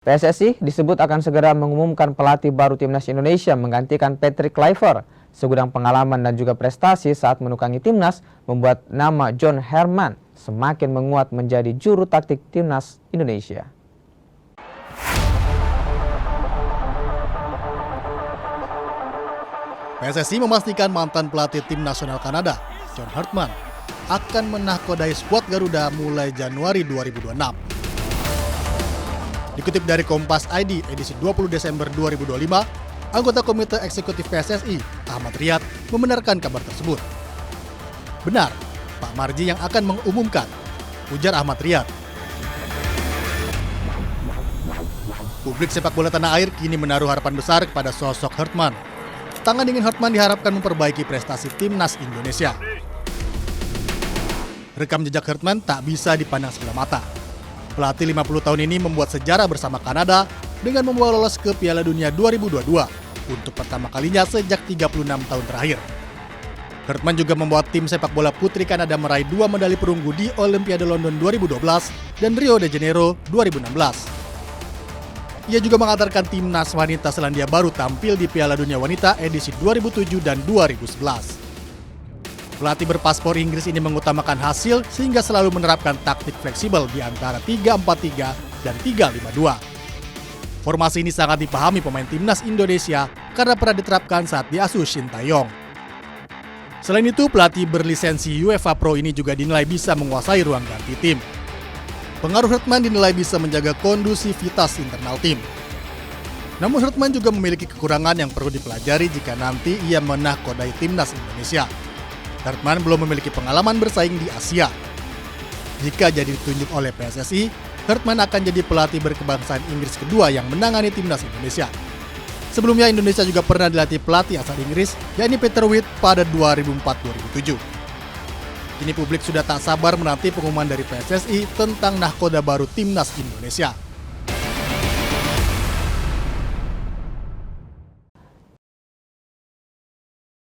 PSSI disebut akan segera mengumumkan pelatih baru Timnas Indonesia menggantikan Patrick Kluivert. Segudang pengalaman dan juga prestasi saat menukangi Timnas membuat nama John Herman semakin menguat menjadi juru taktik Timnas Indonesia. PSSI memastikan mantan pelatih tim nasional Kanada, John Herman, akan menahkodai skuad Garuda mulai Januari 2026. Dikutip dari Kompas ID edisi 20 Desember 2025, anggota Komite Eksekutif PSSI, Ahmad Riyad, membenarkan kabar tersebut. Benar, Pak Marji yang akan mengumumkan, ujar Ahmad Riyad. Publik sepak bola tanah air kini menaruh harapan besar kepada sosok Herman. Tangan dingin Herman diharapkan memperbaiki prestasi Timnas Indonesia. Rekam jejak Herman tak bisa dipandang sebelah mata. Pelatih 50 tahun ini membuat sejarah bersama Kanada dengan membawa lolos ke Piala Dunia 2022 untuk pertama kalinya sejak 36 tahun terakhir. Herman juga membuat tim sepak bola putri Kanada meraih 2 medali perunggu di Olimpiade London 2012 dan Rio de Janeiro 2016. Ia juga mengantarkan timnas wanita Selandia Baru tampil di Piala Dunia Wanita edisi 2007 dan 2011. Pelatih berpaspor Inggris ini mengutamakan hasil sehingga selalu menerapkan taktik fleksibel di antara 3-4-3 dan 3-5-2. Formasi ini sangat dipahami pemain Timnas Indonesia karena pernah diterapkan saat diasuh Shin Tae-yong. Selain itu, pelatih berlisensi UEFA Pro ini juga dinilai bisa menguasai ruang ganti tim. Pengaruh Herman dinilai bisa menjaga kondusivitas internal tim. Namun Herman juga memiliki kekurangan yang perlu dipelajari jika nanti ia menahkodai Timnas Indonesia. Herman belum memiliki pengalaman bersaing di Asia. Jika jadi ditunjuk oleh PSSI, Herman akan jadi pelatih berkebangsaan Inggris kedua yang menangani Timnas Indonesia. Sebelumnya Indonesia juga pernah dilatih pelatih asal Inggris, yakni Peter Witt pada 2004-2007. Kini publik sudah tak sabar menanti pengumuman dari PSSI tentang nahkoda baru Timnas Indonesia.